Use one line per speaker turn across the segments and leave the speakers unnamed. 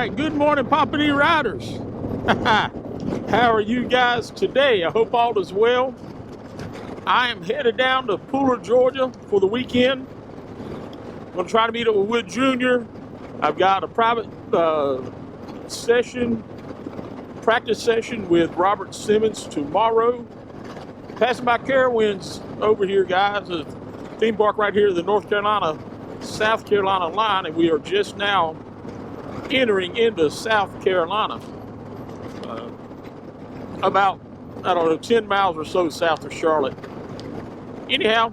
right, good morning, Poppa-D riders. How are you guys today? I hope all is well. I am headed down to Pooler, Georgia for the weekend. I'm going to try to meet up with Wood Jr. I've got a private practice session with Robert Simmons tomorrow. Passing by Carowinds over here, guys. A theme park right here, the North Carolina, South Carolina line, and we are just now entering into South Carolina. About, 10 miles or so south of Charlotte. Anyhow,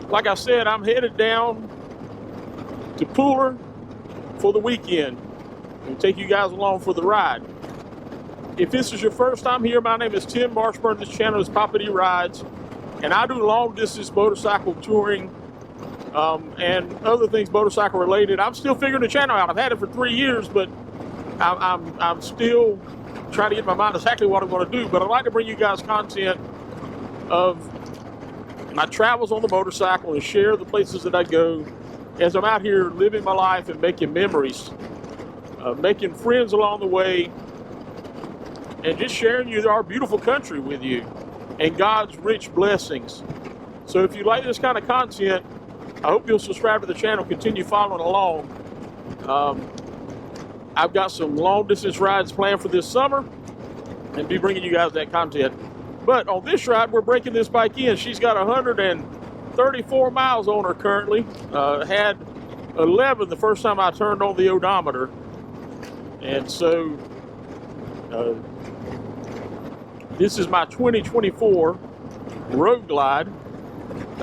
like I said, I'm headed down to Pooler for the weekend and take you guys along for the ride. If this is your first time here, my name is Tim Marshburn. This channel is Poppa-D Rides, and I do long distance motorcycle touring and other things motorcycle related. I'm still figuring the channel out. I've had it for 3 years, but I'm still trying to get my mind exactly what I'm going to do. But I'd like to bring you guys content of my travels on the motorcycle and share the places that I go as I'm out here living my life and making memories, making friends along the way, and just sharing our beautiful country with you and God's rich blessings. So if you like this kind of content, I hope you'll subscribe to the channel, continue following along. I've got some long distance rides planned for this summer and be bringing you guys that content. But on this ride, we're breaking this bike in. She's got 134 miles on her currently. Had 11 the first time I turned on the odometer. And so this is my 2024 Roadglide.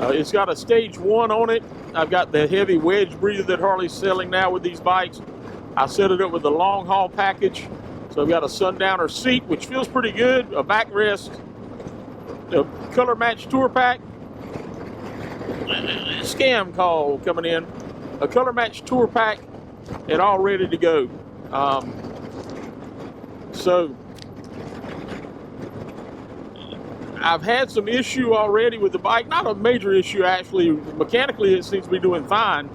It's got a stage 1 on it. I've got the heavy wedge breather that Harley's selling now with these bikes. I set it up with the long haul package. So I've got a sundowner seat, which feels pretty good, a backrest, a color match tour pack, scam call coming in, a color match tour pack, and all ready to go. So I've had some issue already with the bike, not a major issue actually. Mechanically it seems to be doing fine,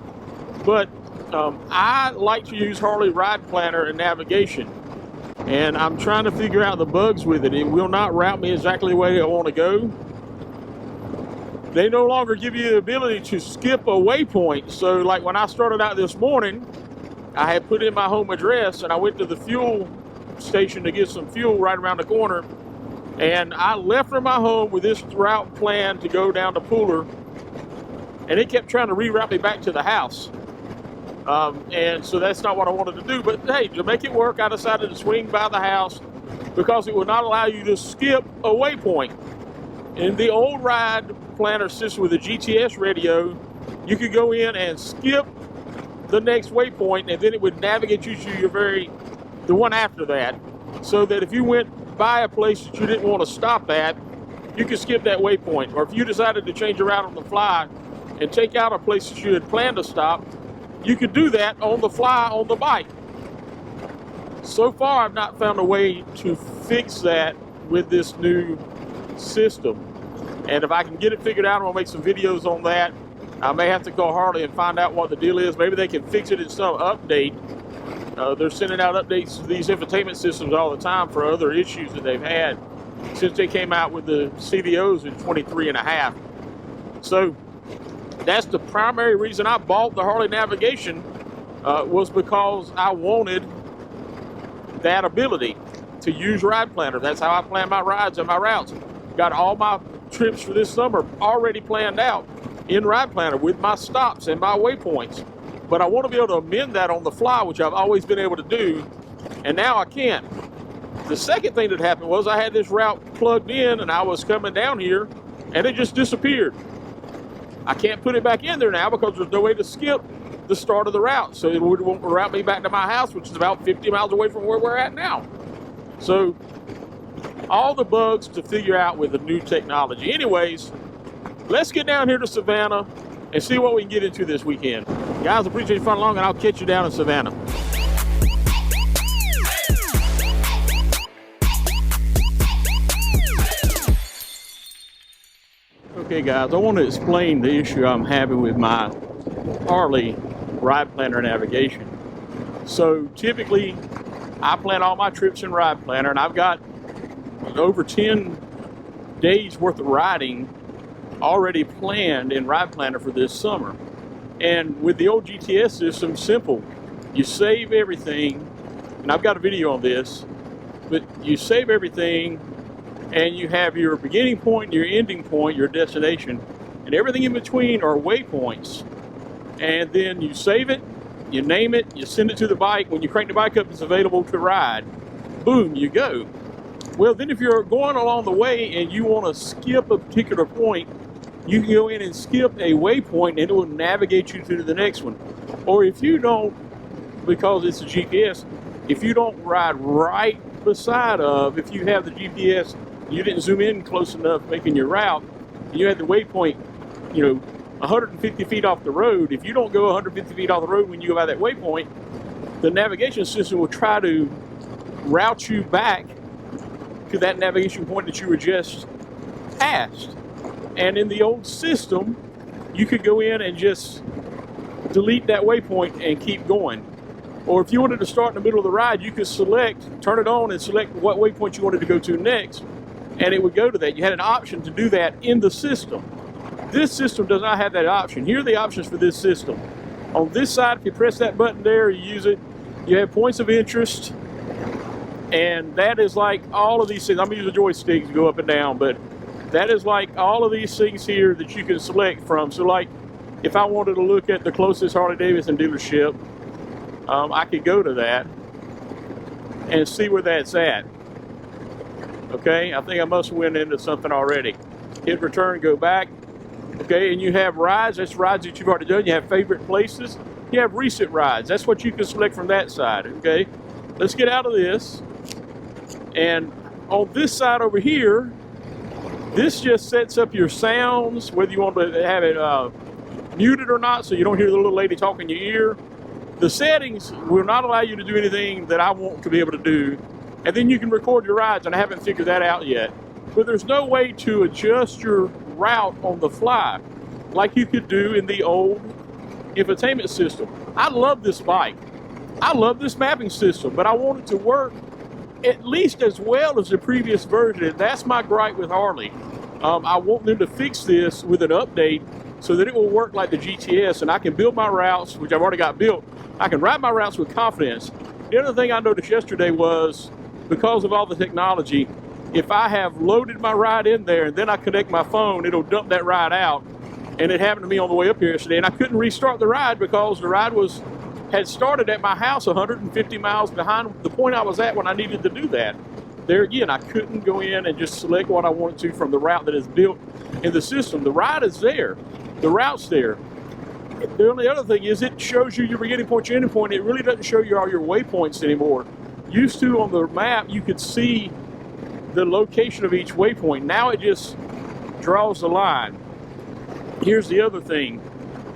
but I like to use Harley Rideplanner and navigation, and I'm trying to figure out the bugs with it. It will not route me exactly the way I want to go. They no longer give you the ability to skip a waypoint. So like when I started out this morning, I had put in my home address and I went to the fuel station to get some fuel right around the corner, and I left from my home with this route plan to go down to Pooler, and it kept trying to reroute me back to the house. And so that's not what I wanted to do. But hey, to make it work, I decided to swing by the house because it would not allow you to skip a waypoint. In the old ride planner system with the GTS radio, you could go in and skip the next waypoint, and then it would navigate you to the one after that, so that if you went by a place that you didn't want to stop at, you could skip that waypoint. Or if you decided to change your route on the fly and take out a place that you had planned to stop, you could do that on the fly on the bike. So far, I've not found a way to fix that with this new system. And if I can get it figured out, I'm gonna make some videos on that. I may have to call Harley and find out what the deal is. Maybe they can fix it in some update. They're sending out updates to these infotainment systems all the time for other issues that they've had since they came out with the CVOs in 23.5. So that's the primary reason I bought the Harley navigation, was because I wanted that ability to use Rideplanner. That's how I plan my rides and my routes. Got all my trips for this summer already planned out in Rideplanner with my stops and my waypoints. But I want to be able to amend that on the fly, which I've always been able to do, and now I can't. The second thing that happened was I had this route plugged in and I was coming down here and it just disappeared. I can't put it back in there now because there's no way to skip the start of the route. So it would route me back to my house, which is about 50 miles away from where we're at now. So all the bugs to figure out with the new technology. Anyways, let's get down here to Savannah and see what we can get into this weekend. Guys, appreciate you following along, and I'll catch you down in Savannah. Okay guys, I want to explain the issue I'm having with my Harley Rideplanner navigation. So typically, I plan all my trips in Rideplanner, and I've got over 10 days worth of riding already planned in Rideplanner for this summer. And with the old GTS system, simple. You save everything, and I've got a video on this, but you save everything, and you have your beginning point, your ending point, your destination, and everything in between are waypoints. And then you save it, you name it, you send it to the bike. When you crank the bike up, it's available to ride. Boom, you go. Well, then if you're going along the way and you want to skip a particular point, you can go in and skip a waypoint and it will navigate you to the next one. Or if you don't, because it's a GPS, if you don't ride right beside of, if you have the GPS, you didn't zoom in close enough making your route, and you had the waypoint, 150 feet off the road, if you don't go 150 feet off the road when you go by that waypoint, the navigation system will try to route you back to that navigation point that you were just past. And in the old system, you could go in and just delete that waypoint and keep going. Or if you wanted to start in the middle of the ride, you could turn it on and select what waypoint you wanted to go to next, and it would go to that. You had an option to do that in the system. This system does not have that option. Here are the options for this system. On this side, if you press that button there, you use it, you have points of interest, and that is like all of these things. I'm going to use a joystick to go up and down, but that is like all of these things here that you can select from. So like, if I wanted to look at the closest Harley-Davidson dealership, I could go to that and see where that's at. Okay, I think I must have went into something already. Hit return, go back. Okay, and you have rides. That's rides that you've already done. You have favorite places. You have recent rides. That's what you can select from that side. Okay, let's get out of this. And on this side over here, this just sets up your sounds, whether you want to have it muted or not, so you don't hear the little lady talk in your ear. The settings will not allow you to do anything that I want to be able to do. And then you can record your rides, and I haven't figured that out yet. But there's no way to adjust your route on the fly like you could do in the old infotainment system. I love this bike. I love this mapping system, but I want it to work at least as well as the previous version. And that's my gripe with Harley. I want them to fix this with an update so that it will work like the GTS, and I can build my routes, which I've already got built. I can ride my routes with confidence. The other thing I noticed yesterday was, because of all the technology, if I have loaded my ride in there and then I connect my phone, it'll dump that ride out. And it happened to me on the way up here yesterday, and I couldn't restart the ride because the ride had started at my house 150 miles behind the point I was at when I needed to do that. There again, I couldn't go in and just select what I wanted to from the route that is built in the system. The ride is there. The route's there. The only other thing is it shows you your beginning point, your ending point. It really doesn't show you all your waypoints anymore. Used to, on the map, you could see the location of each waypoint. Now it just draws the line. Here's the other thing.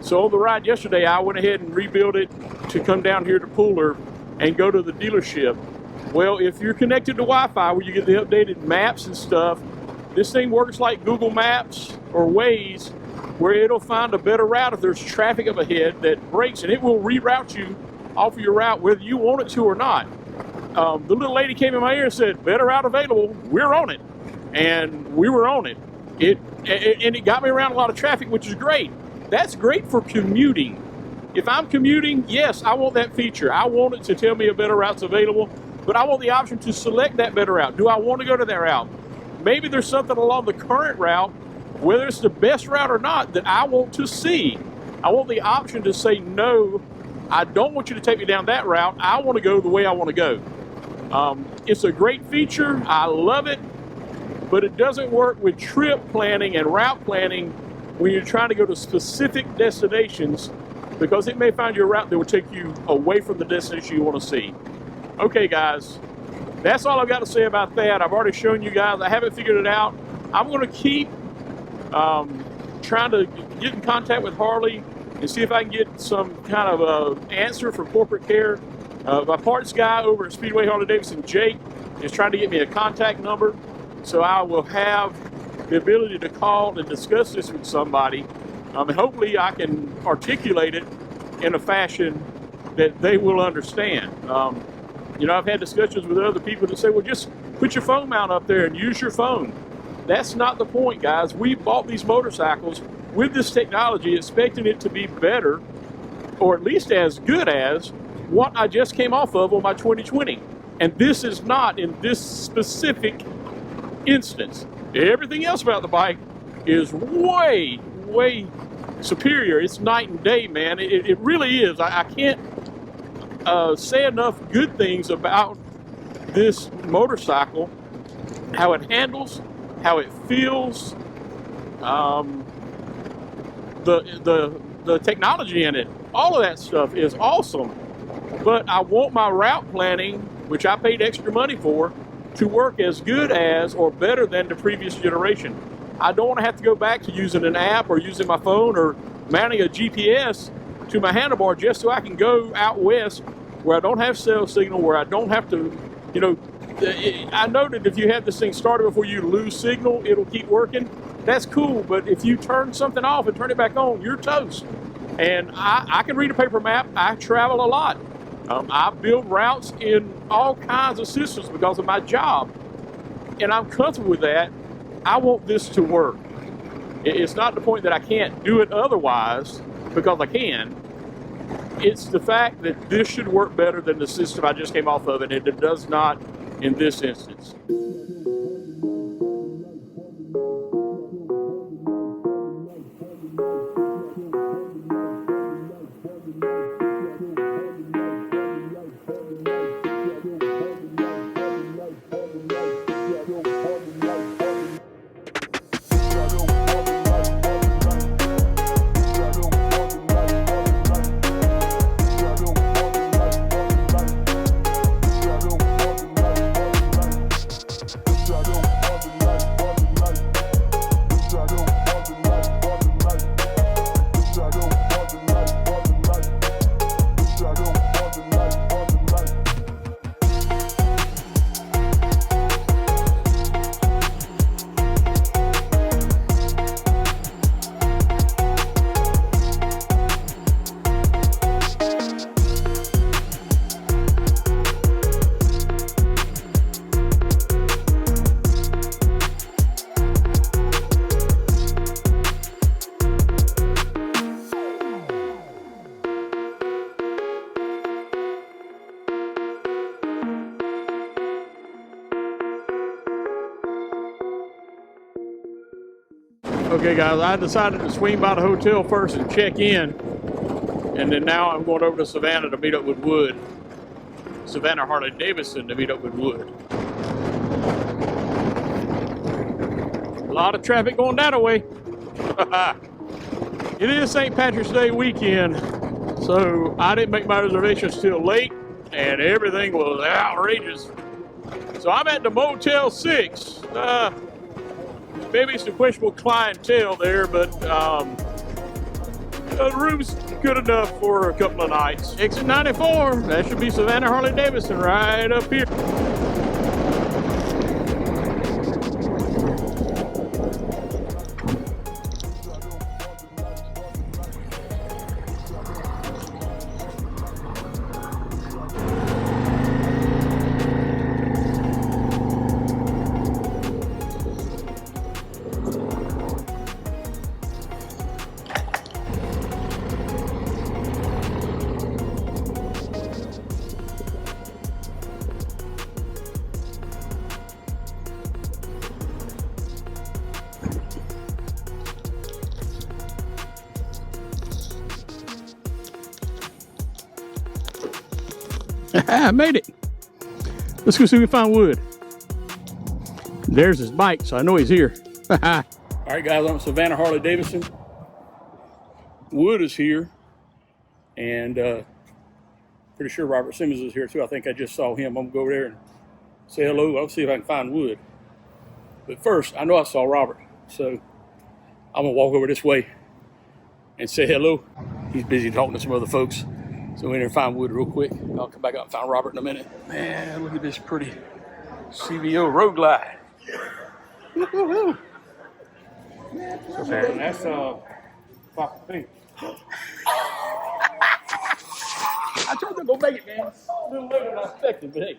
So on the ride yesterday, I went ahead and rebuilt it to come down here to Pooler and go to the dealership. Well, if you're connected to Wi-Fi where you get the updated maps and stuff, this thing works like Google Maps or Waze, where it'll find a better route if there's traffic up ahead that breaks, and it will reroute you off of your route whether you want it to or not. The little lady came in my ear and said, "Better route available, we're on it." And we were on it. It got me around a lot of traffic, which is great. That's great for commuting. If I'm commuting, yes, I want that feature. I want it to tell me a better route's available, but I want the option to select that better route. Do I want to go to that route? Maybe there's something along the current route, whether it's the best route or not, that I want to see. I want the option to say, no, I don't want you to take me down that route. I want to go the way I want to go. It's a great feature. I love it, but it doesn't work with trip planning and route planning when you're trying to go to specific destinations, because it may find you a route that will take you away from the destination you want to see. Okay, guys, that's all I've got to say about that. I've already shown you guys. I haven't figured it out. I'm going to keep trying to get in contact with Harley and see if I can get some kind of answer from corporate care. My parts guy over at Speedway Harley-Davidson, Jake, is trying to get me a contact number, so I will have the ability to call and discuss this with somebody, and hopefully I can articulate it in a fashion that they will understand. You know, I've had discussions with other people that say, well, just put your phone mount up there and use your phone. That's not the point, guys. We bought these motorcycles with this technology expecting it to be better, or at least as good as what I just came off of on my 2020. And this is not in this specific instance. Everything else about the bike is way, way superior. It's night and day, man. It really is. I can't say enough good things about this motorcycle, how it handles, how it feels, the technology in it, all of that stuff is awesome. But I want my route planning, which I paid extra money for, to work as good as or better than the previous generation. I don't want to have to go back to using an app or using my phone or mounting a GPS to my handlebar just so I can go out west where I don't have cell signal, where I don't have to, you know, I know that if you have this thing started before you lose signal, it'll keep working. That's cool, but if you turn something off and turn it back on, you're toast. And I can read a paper map. I travel a lot. I build routes in all kinds of systems because of my job, and I'm comfortable with that. I want this to work. It's not the point that I can't do it otherwise, because I can. It's the fact that this should work better than the system I just came off of, and it does not in this instance. Okay guys, I decided to swing by the hotel first and check in, and then now I'm going over to Savannah to meet up with Wood. Savannah Harley-Davidson to meet up with Wood. A lot of traffic going that way. It is St. Patrick's Day weekend, so I didn't make my reservations till late, and everything was outrageous. So I'm at the Motel 6. Maybe some questionable clientele there, but the room's good enough for a couple of nights. Exit 94, that should be Savannah Harley-Davidson right up here. I made it. Let's go see if we can find Wood. There's his bike, so I know he's here. All right, guys, I'm at Savannah Harley-Davidson. Wood is here, and pretty sure Robert Simmons is here too. I think I just saw him. I'm gonna go over there and say hello. I'll see if I can find Wood. But first, I know I saw Robert, so I'm gonna walk over this way and say hello. He's busy talking to some other folks. So we're gonna find Wood real quick. I'll come back up and find Robert in a minute. Man, look at this pretty CVO Roadglide. Woo-hoo-hoo.
And that's Poppa-D.
I told go make it, man. A little later than I expected, but hey.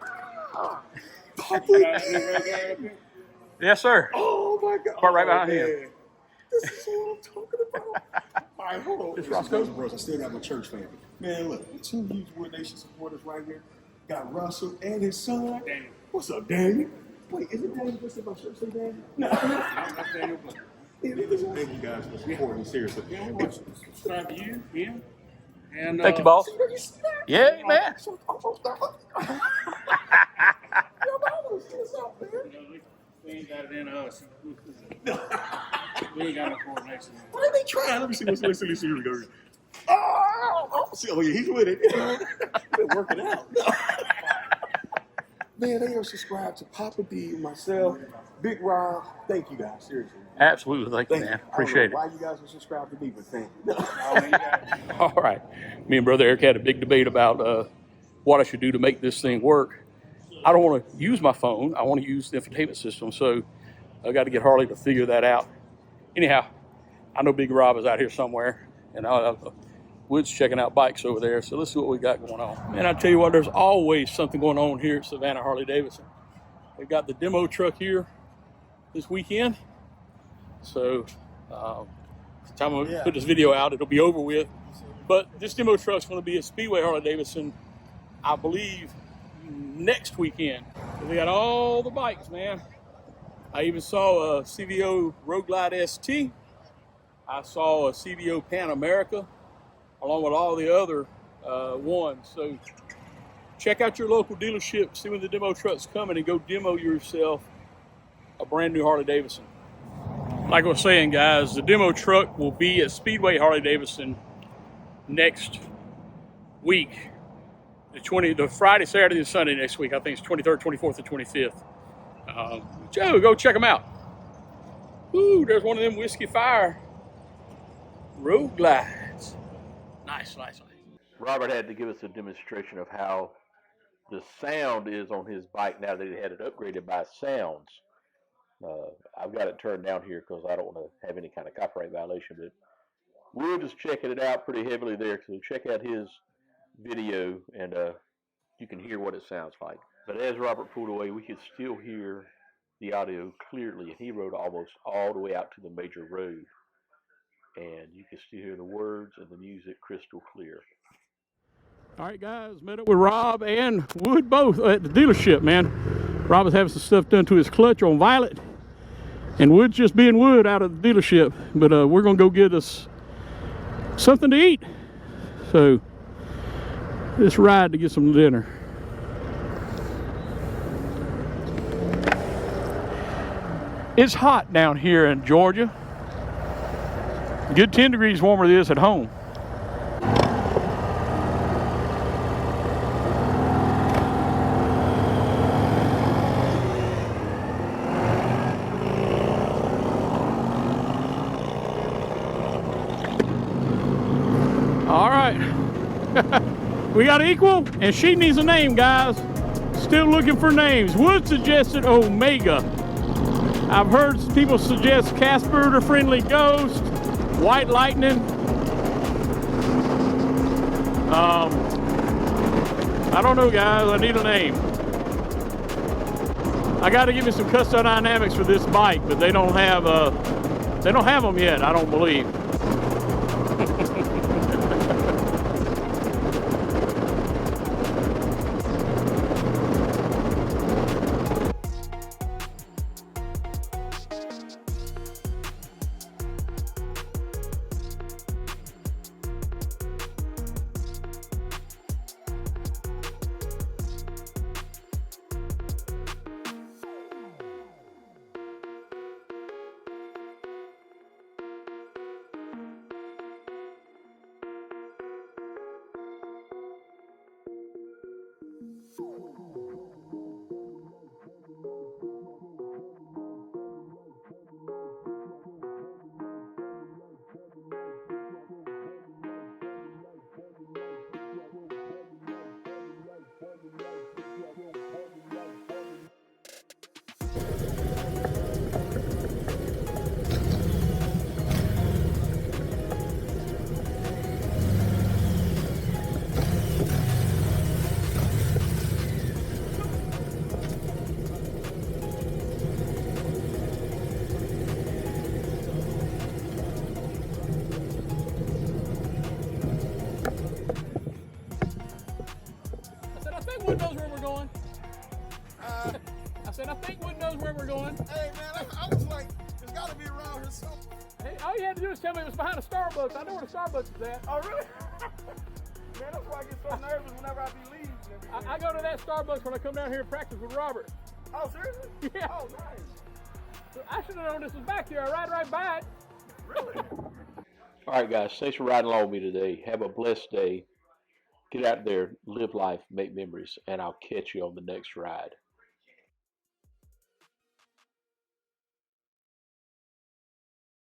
Yes, sir.
Oh my God!
Part right behind him.
This is what I'm talking about. All right, hold on.
It's Roscoe.
Bros, I still got my church family. Man, look, 2 huge Wood Nation supporters right here. Got Russell and his son. Daniel. What's up, Daniel? Wait, is it Daniel? What's my church say, Daniel? No, that's Daniel. Thank you guys for supporting me, seriously.
Yeah, we want to subscribe to you, him, and
Thank you, boss. Yeah, man.
we ain't got it in us. We ain't got no coordination.
Why are they trying? Let me see what's here we go. Oh, yeah, he's with it. They're working out. Man, they are subscribed to Poppa-D, myself, Big Rob. Thank you guys, seriously.
Absolutely. Thank you, man. Appreciate it.
Why you guys would subscribe to me, but thank you.
All right. Me and Brother Eric had a big debate about what I should do to make this thing work. I don't want to use my phone. I want to use the infotainment system. So I got to get Harley to figure that out. Anyhow, I know Big Rob is out here somewhere, and Wood's checking out bikes over there. So let's see what we got going on. Man, I tell you what, there's always something going on here at Savannah Harley-Davidson. We got the demo truck here this weekend. So by the time I put this video out, it'll be over with. But this demo truck's going to be at Speedway Harley-Davidson, I believe, next weekend. So we got all the bikes, man. I even saw a CVO Roadglide ST. I saw a CVO Pan America, along with all the other ones. So check out your local dealership, see when the demo truck's coming, and go demo yourself a brand new Harley-Davidson. Like I was saying, guys, the demo truck will be at Speedway Harley-Davidson next week. The Friday, Saturday, and Sunday next week. I think it's 23rd, 24th, and 25th. Joe, go check them out. Ooh, there's one of them Whiskey Fire Roadglides. Nice.
Robert had to give us a demonstration of how the sound is on his bike now that he had it upgraded by sounds. I've got it turned down here because I don't want to have any kind of copyright violation, but we're just checking it out pretty heavily there. So check out his video and you can hear what it sounds like. But as Robert pulled away, we could still hear the audio clearly, and he rode almost all the way out to the major road. And you can still hear the words and the music crystal clear.
All right, guys, met up with Rob and Wood both at the dealership, man. Rob is having some stuff done to his clutch on Violet, and Wood's just being Wood out of the dealership. But we're going to go get us something to eat. So let's ride to get some dinner. It's hot down here in Georgia. Good 10 degrees warmer than it is at home. All right. We got equal, and she needs a name, guys. Still looking for names. Wood suggested Omega. I've heard people suggest Casper the Friendly Ghost, White Lightning. I don't know, guys. I need a name. I got to give me some custom dynamics for this bike, but they don't have them yet, I don't believe. Wood knows where we're going. I said, I think Wood knows where we're going.
Hey, man, I was like, it's got to be around here somewhere.
Hey, all you had to do is tell me it was behind a Starbucks. I know where the Starbucks is at.
Oh, really? Man, that's why I get so nervous whenever I be leaving.
I go to that Starbucks when I come down here and practice with Robert.
Oh, seriously?
Yeah.
Oh, nice.
So I should have known this was back here. I ride right by it.
Really?
All right, guys, thanks for riding along with me today. Have a blessed day. Get out there, live life, make memories, and I'll catch you on the next ride.